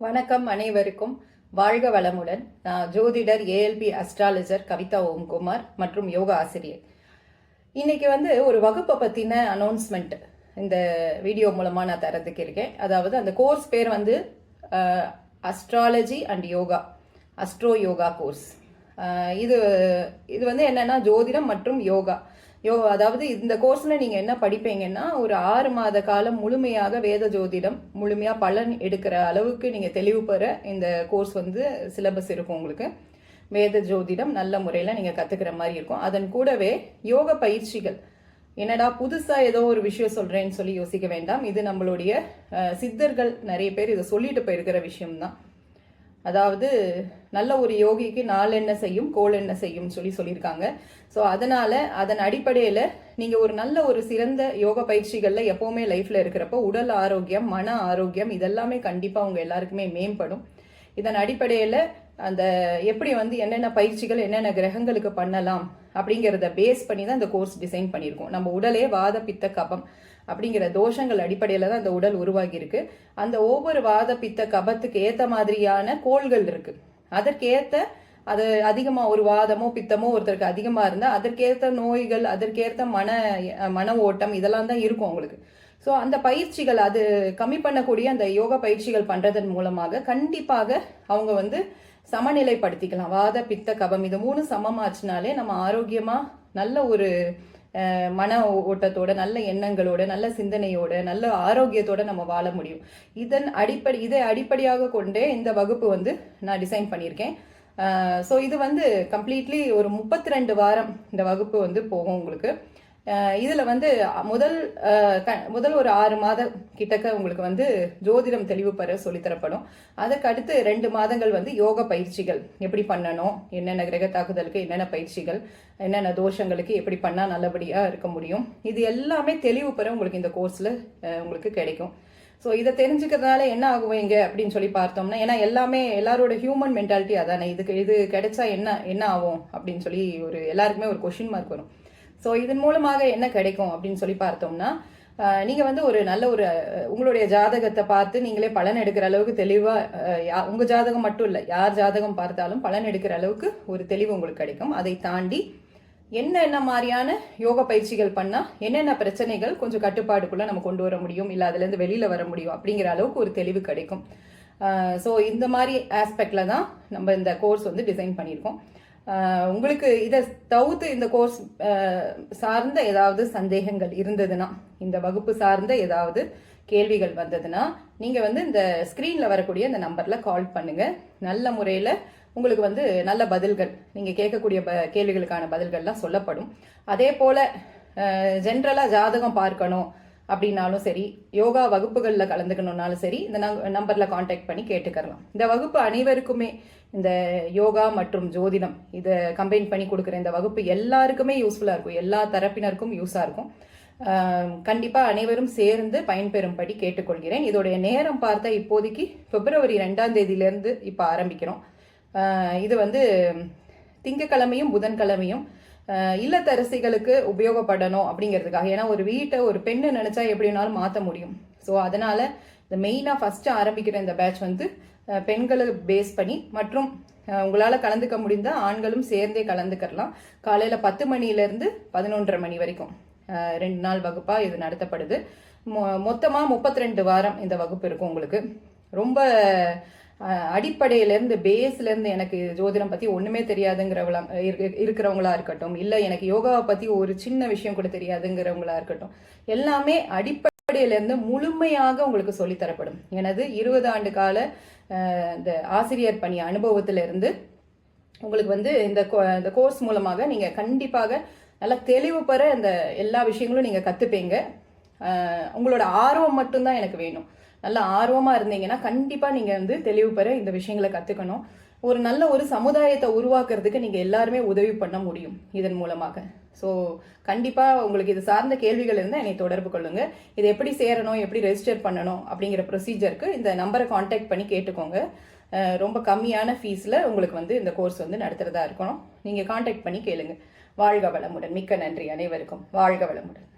வணக்கம் அனைவருக்கும். வாழ்க வளமுடன். நான் ஜோதிடர், ஏஎல்பி அஸ்ட்ராலஜர் கவிதா ஓம்குமார் மற்றும் யோகா ஆசிரியர். இன்னைக்கு ஒரு வகுப்பை பற்றின அனௌன்ஸ்மெண்ட் இந்த வீடியோ மூலமாக நான் தரதுக்கு இருக்கேன். அதாவது அந்த கோர்ஸ் பேர் astrology and yoga, astro yoga course. இது இது என்னன்னா ஜோதிடம் மற்றும் யோகா. அதாவது இந்த கோர்ஸ்ல நீங்க என்ன படிப்பீங்கன்னா, ஒரு 6 மாத காலம் முழுமையாக வேத ஜோதிடம் முழுமையா பலன் எடுக்கிற அளவுக்கு நீங்க தெளிவு பெற இந்த கோர்ஸ் சிலபஸ் இருக்கும். உங்களுக்கு வேத ஜோதிடம் நல்ல முறையில நீங்க கத்துக்கிற மாதிரி இருக்கும். அதன் கூடவே யோக பயிற்சிகள். என்னடா புதுசா ஏதோ ஒரு விஷயம் சொல்றேன்னு சொல்லி யோசிக்க வேண்டாம். இது நம்மளுடைய சித்தர்கள் நிறைய பேர் இதை சொல்லிட்டு போயிருக்கிற விஷயம்தான். அதாவது நல்ல ஒரு யோகிக்கு நாளென்ன செய்யும் கோளென்ன செய்யும் சொல்லியிருக்காங்க. ஸோ அதனால அதன் அடிப்படையில் நீங்கள் ஒரு நல்ல ஒரு சிறந்த யோக பயிற்சிகளில் எப்போவுமே லைஃப்பில் இருக்கிறப்போ உடல் ஆரோக்கியம், மன ஆரோக்கியம் இதெல்லாமே கண்டிப்பாக உங்கள் எல்லாருக்குமே மேம்படும். இதன் அடிப்படையில் அந்த எப்படி என்னென்ன பயிற்சிகள் என்னென்ன கிரகங்களுக்கு பண்ணலாம் அப்படிங்கிறத பேஸ் பண்ணி தான் இந்த கோர்ஸ் டிசைன் பண்ணியிருக்கோம். நம்ம உடலே வாத பித்த கபம் அப்படிங்கிற தோஷங்கள் அடிப்படையில் தான் அந்த உடல் உருவாகி இருக்கு. அந்த ஒவ்வொரு வாத பித்த கபத்துக்கு ஏற்ற மாதிரியான கோள்கள் இருக்கு. அதற்கேற்ற அது அதிகமாக ஒரு வாதமோ பித்தமோ ஒருத்தருக்கு அதிகமாக இருந்தால் அதற்கேற்ற நோய்கள், அதற்கேற்ற மன ஓட்டம் இதெல்லாம் தான் இருக்கும் அவங்களுக்கு. ஸோ அந்த பயிற்சிகள் அது கம்மி பண்ணக்கூடிய அந்த யோகா பயிற்சிகள் பண்ணுறதன் மூலமாக கண்டிப்பாக அவங்க சமநிலைப்படுத்திக்கலாம். வாத பித்த கபம் இது 3 சமமாச்சுனாலே நம்ம ஆரோக்கியமாக நல்ல ஒரு மன ஓட்டத்தோட, நல்ல எண்ணங்களோட, நல்ல சிந்தனையோட, நல்ல ஆரோக்கியத்தோட நம்ம வாழ முடியும். இதை அடிப்படையாக கொண்டே இந்த வகுப்பு நான் டிசைன் பண்ணியிருக்கேன். ஸோ இது கம்ப்ளீட்லி ஒரு 32 வாரம் இந்த வகுப்பு போகும் உங்களுக்கு. இதில் முதல் ஒரு 6 மாதம் கிட்டக்க உங்களுக்கு ஜோதிடம் தெளிவு பெற சொல்லித்தரப்படும். அதுக்கு அடுத்து 2 மாதங்கள் யோக பயிற்சிகள் எப்படி பண்ணணும், என்னென்ன கிரக தாக்குதலுக்கு என்னென்ன பயிற்சிகள், என்னென்ன தோஷங்களுக்கு எப்படி பண்ணால் நல்லபடியாக இருக்க முடியும், இது எல்லாமே தெளிவு பெற உங்களுக்கு இந்த கோர்ஸில் உங்களுக்கு கிடைக்கும். ஸோ இதை தெரிஞ்சுக்கிறதுனால என்ன ஆகுவீங்க அப்படின்னு சொல்லி பார்த்தோம்னா, ஏன்னா எல்லாரோட ஹியூமன் மென்டாலிட்டி அதானே, இது கிடைச்சா என்ன ஆகும் அப்படின்னு சொல்லி எல்லாருக்குமே ஒரு கொஷின் மார்க் வரும். ஸோ இதன் மூலமாக என்ன கிடைக்கும் அப்படின்னு சொல்லி பார்த்தோம்னா, நீங்கள் ஒரு நல்ல உங்களுடைய ஜாதகத்தை பார்த்து நீங்களே பலன் எடுக்கிற அளவுக்கு தெளிவாக, உங்கள் ஜாதகம் மட்டும் இல்லை யார் ஜாதகம் பார்த்தாலும் பலன் எடுக்கிற அளவுக்கு ஒரு தெளிவு உங்களுக்கு கிடைக்கும். அதை தாண்டி என்ன மாதிரியான யோக பயிற்சிகள் பண்ணால் என்னென்ன பிரச்சனைகள் கொஞ்சம் கட்டுப்பாடுக்குள்ளே நம்ம கொண்டு வர முடியும், இல்லை அதுலேருந்து வெளியில் வர முடியும் அப்படிங்கிற அளவுக்கு ஒரு தெளிவு கிடைக்கும். ஸோ இந்த மாதிரி ஆஸ்பெக்டில் தான் நம்ம இந்த கோர்ஸ் டிசைன் பண்ணியிருக்கோம். உங்களுக்கு இதை தவிர்த்து இந்த கோர்ஸ் சார்ந்த ஏதாவது சந்தேகங்கள் இருந்ததுன்னா, இந்த வகுப்பு சார்ந்த ஏதாவது கேள்விகள் வந்ததுன்னா நீங்கள் இந்த ஸ்க்ரீனில் வரக்கூடிய இந்த நம்பரில் கால் பண்ணுங்கள். நல்ல முறையில் உங்களுக்கு நல்ல பதில்கள், நீங்கள் கேட்கக்கூடிய கேள்விகளுக்கான பதில்கள்லாம் சொல்லப்படும். அதே போல் ஜென்ரலாக ஜாதகம் பார்க்கணும் அப்படின்னாலும் சரி, யோகா வகுப்புகளில் கலந்துக்கணுன்னாலும் சரி, இந்த நம்பரில் காண்டாக்ட் பண்ணி கேட்டுக்கலாம். இந்த வகுப்பு அனைவருக்குமே, இந்த யோகா மற்றும் ஜோதிடம் இதை கம்பைன் பண்ணி கொடுக்குற இந்த வகுப்பு எல்லாருக்குமே யூஸ்ஃபுல்லாக இருக்கும், எல்லா தரப்பினருக்கும் யூஸாக இருக்கும். கண்டிப்பாக அனைவரும் சேர்ந்து பயன்பெறும்படி கேட்டுக்கொள்கிறேன். இதோடைய நேரம் பார்த்தா இப்போதைக்கு பிப்ரவரி 2ஆம் தேதியிலேருந்து இப்போ ஆரம்பிக்கிறோம். இது திங்கக்கிழமையும் புதன்கிழமையும் இல்லத்தரசிகளுக்கு உபயோகப்படணும் அப்படிங்கிறதுக்காக. ஏன்னா ஒரு வீட்டை ஒரு பெண்ணு நினைச்சா எப்படி வேணாலும் மாற்ற முடியும். ஸோ அதனால இந்த மெயினாக ஃபர்ஸ்ட் ஆரம்பிக்கிற இந்த பேட்ச் பெண்களை பேஸ் பண்ணி, மற்றும் உங்களால் கலந்துக்க முடிந்தால் ஆண்களும் சேர்ந்தே கலந்துக்கலாம். காலையில் 10 மணிலேருந்து 11:30 மணி வரைக்கும் 2 நாள் வகுப்பாக இது நடத்தப்படுது. மொத்தமாக 32 வாரம் இந்த வகுப்பு இருக்கும் உங்களுக்கு. ரொம்ப அடிப்படையிலேருந்து பேஸ்லேருந்து எனக்கு ஜோதிடம் பற்றி ஒன்றுமே இருக்கிறவங்களா இருக்கட்டும், இல்லை எனக்கு யோகாவை பற்றி ஒரு சின்ன விஷயம் கூட தெரியாதுங்கிறவங்களா இருக்கட்டும், எல்லாமே அடிப்படையிலேருந்து முழுமையாக உங்களுக்கு சொல்லித்தரப்படும். எனது 20 ஆண்டு கால இந்த ஆசிரியர் பணி அனுபவத்திலிருந்து உங்களுக்கு இந்த கோர்ஸ் மூலமாக நீங்கள் கண்டிப்பாக நல்லா தெளிவு பெற இந்த எல்லா விஷயங்களும் நீங்கள் கற்றுப்பீங்க. உங்களோட ஆர்வம் மட்டும்தான் எனக்கு வேணும். நல்ல ஆர்வமாக இருந்தீங்கன்னா கண்டிப்பாக நீங்கள் தெளிவு பெற இந்த விஷயங்களை கற்றுக்கணும். ஒரு நல்ல ஒரு சமுதாயத்தை உருவாக்குறதுக்கு நீங்கள் எல்லாருமே உதவி பண்ண முடியும் இதன் மூலமாக. ஸோ கண்டிப்பாக உங்களுக்கு இது சார்ந்த கேள்விகள் இருந்தால் என்னை தொடர்பு கொள்ளுங்கள். இது எப்படி சேரணும், எப்படி ரெஜிஸ்டர் பண்ணணும் அப்படிங்கிற ப்ரொசீஜருக்கு இந்த நம்பரை காண்டாக்ட் பண்ணி கேட்டுக்கோங்க. ரொம்ப கம்மியான ஃபீஸில் உங்களுக்கு இந்த கோர்ஸ் நடத்துகிறதா இருக்கணும். நீங்கள் காண்டாக்ட் பண்ணி கேளுங்க. வாழ்க வளமுடன். மிக்க நன்றி அனைவருக்கும். வாழ்க வளமுடன்.